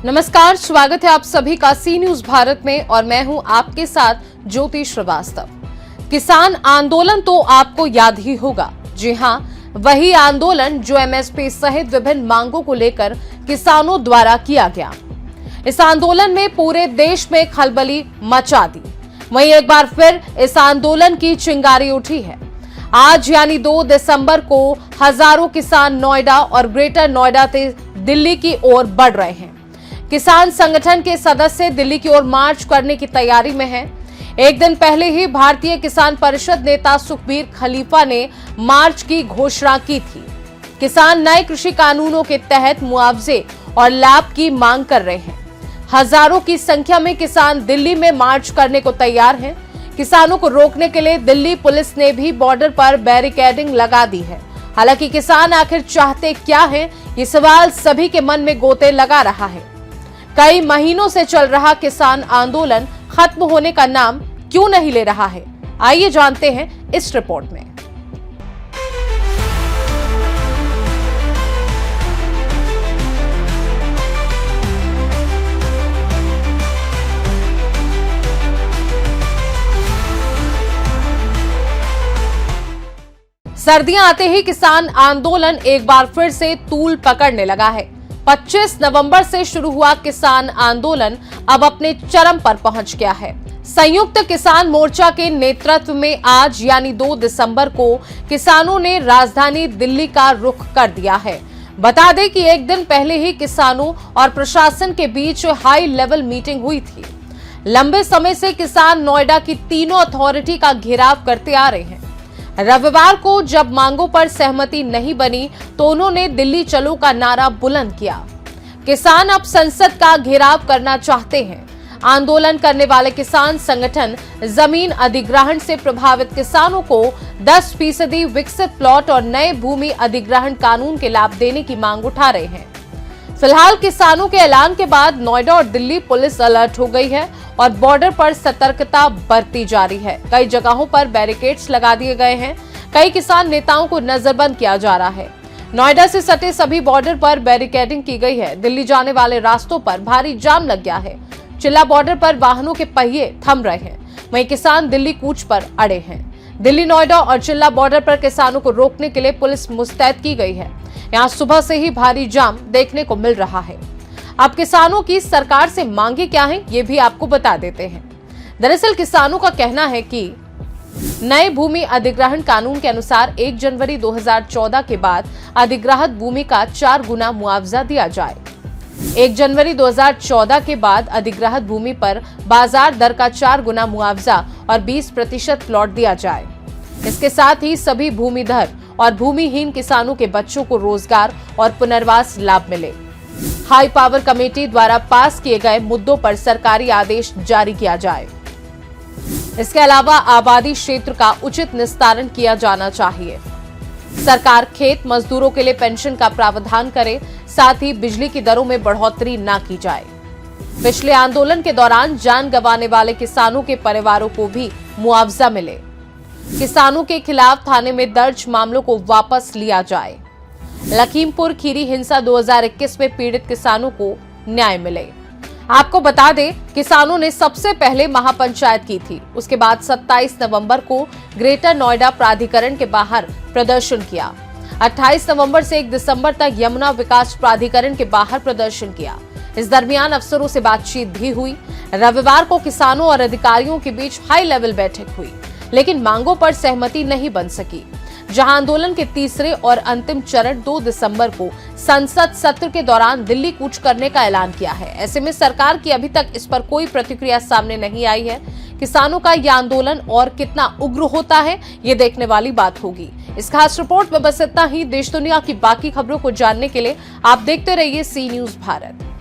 नमस्कार, स्वागत है आप सभी का सी न्यूज भारत में और मैं हूं आपके साथ ज्योति श्रीवास्तव। किसान आंदोलन तो आपको याद ही होगा। जी हां, वही आंदोलन जो एमएसपी सहित विभिन्न मांगों को लेकर किसानों द्वारा किया गया। इस आंदोलन में पूरे देश में खलबली मचा दी। वहीं एक बार फिर इस आंदोलन की चिंगारी उठी है। आज यानी 2 दिसंबर को हजारों किसान नोएडा और ग्रेटर नोएडा से दिल्ली की ओर बढ़ रहे हैं। किसान संगठन के सदस्य दिल्ली की ओर मार्च करने की तैयारी में हैं। एक दिन पहले ही भारतीय किसान परिषद नेता सुखबीर खलीफा ने मार्च की घोषणा की थी। किसान नए कृषि कानूनों के तहत मुआवजे और लाभ की मांग कर रहे हैं। हजारों की संख्या में किसान दिल्ली में मार्च करने को तैयार हैं। किसानों को रोकने के लिए दिल्ली पुलिस ने भी बॉर्डर पर बैरिकेडिंग लगा दी है। हालांकि किसान आखिर चाहते क्या हैं, ये सवाल सभी के मन में गोते लगा रहा है। कई महीनों से चल रहा किसान आंदोलन खत्म होने का नाम क्यों नहीं ले रहा है, आइए जानते हैं इस रिपोर्ट में। सर्दियां आते ही किसान आंदोलन एक बार फिर से तूल पकड़ने लगा है। 25 नवंबर से शुरू हुआ किसान आंदोलन अब अपने चरम पर पहुंच गया है। संयुक्त किसान मोर्चा के नेतृत्व में आज यानी 2 दिसंबर को किसानों ने राजधानी दिल्ली का रुख कर दिया है। बता दें कि एक दिन पहले ही किसानों और प्रशासन के बीच हाई लेवल मीटिंग हुई थी। लंबे समय से किसान नोएडा की तीनों अथॉरिटी का घेराव करते आ रहे हैं। रविवार को जब मांगों पर सहमति नहीं बनी तो उन्होंने दिल्ली चलो का नारा बुलंद किया। किसान अब संसद का घेराव करना चाहते हैं। आंदोलन करने वाले किसान संगठन जमीन अधिग्रहण से प्रभावित किसानों को 10% विकसित प्लॉट और नए भूमि अधिग्रहण कानून के लाभ देने की मांग उठा रहे हैं। फिलहाल किसानों के ऐलान के बाद नोएडा और दिल्ली पुलिस अलर्ट हो गई है और बॉर्डर पर सतर्कता बरती जा रही है। कई जगहों पर बैरिकेड्स लगा दिए गए हैं। कई किसान नेताओं को नजरबंद किया जा रहा है। नोएडा से सटे सभी बॉर्डर पर बैरिकेडिंग की गई है। दिल्ली जाने वाले रास्तों पर भारी जाम लग गया है। चिल्ला बॉर्डर पर वाहनों के पहिए थम रहे हैं। वहीं किसान दिल्ली कूच पर अड़े हैं। दिल्ली, नोएडा और चिल्ला बॉर्डर पर किसानों को रोकने के लिए पुलिस मुस्तैद की गई है। यहाँ सुबह से ही भारी जाम देखने को मिल रहा है। अब किसानों की सरकार से मांगे क्या हैं, ये भी आपको बता देते हैं। दरअसल किसानों का कहना है कि नए भूमि अधिग्रहण कानून के अनुसार 1 जनवरी 2014 के बाद अधिग्रहित भूमि का 4 गुना मुआवजा दिया जाए। 1 जनवरी 2014 के बाद अधिग्रहित भूमि पर बाजार दर का 4 गुना मुआवजा और 20% प्लॉट दिया जाए। इसके साथ ही सभी भूमिधर और भूमिहीन किसानों के बच्चों को रोजगार और पुनर्वास लाभ मिले। हाई पावर कमेटी द्वारा पास किए गए मुद्दों पर सरकारी आदेश जारी किया जाए। इसके अलावा आबादी क्षेत्र का उचित निस्तारण किया जाना चाहिए। सरकार खेत मजदूरों के लिए पेंशन का प्रावधान करे, साथ ही बिजली की दरों में बढ़ोतरी न की जाए। पिछले आंदोलन के दौरान जान गंवाने वाले किसानों के परिवारों को भी मुआवजा मिले। किसानों के खिलाफ थाने में दर्ज मामलों को वापस लिया जाए। लखीमपुर खीरी हिंसा 2021 में पीड़ित किसानों को न्याय मिले। आपको बता दें, किसानों ने सबसे पहले महापंचायत की थी। उसके बाद 27 नवंबर को ग्रेटर नोएडा प्राधिकरण के बाहर प्रदर्शन किया। 28 नवंबर से 1 दिसंबर तक यमुना विकास प्राधिकरण के बाहर प्रदर्शन किया। इस दरमियान अफसरों से बातचीत भी हुई। रविवार को किसानों और अधिकारियों के बीच हाई लेवल बैठक हुई, लेकिन मांगों पर सहमति नहीं बन सकी। जहां आंदोलन के तीसरे और अंतिम चरण 2 दिसंबर को संसद सत्र के दौरान दिल्ली कूच करने का ऐलान किया है। ऐसे में सरकार की अभी तक इस पर कोई प्रतिक्रिया सामने नहीं आई है। किसानों का यह आंदोलन और कितना उग्र होता है, ये देखने वाली बात होगी। इस खास रिपोर्ट में बस इतना ही। देश दुनिया की बाकी खबरों को जानने के लिए आप देखते रहिए सी न्यूज भारत।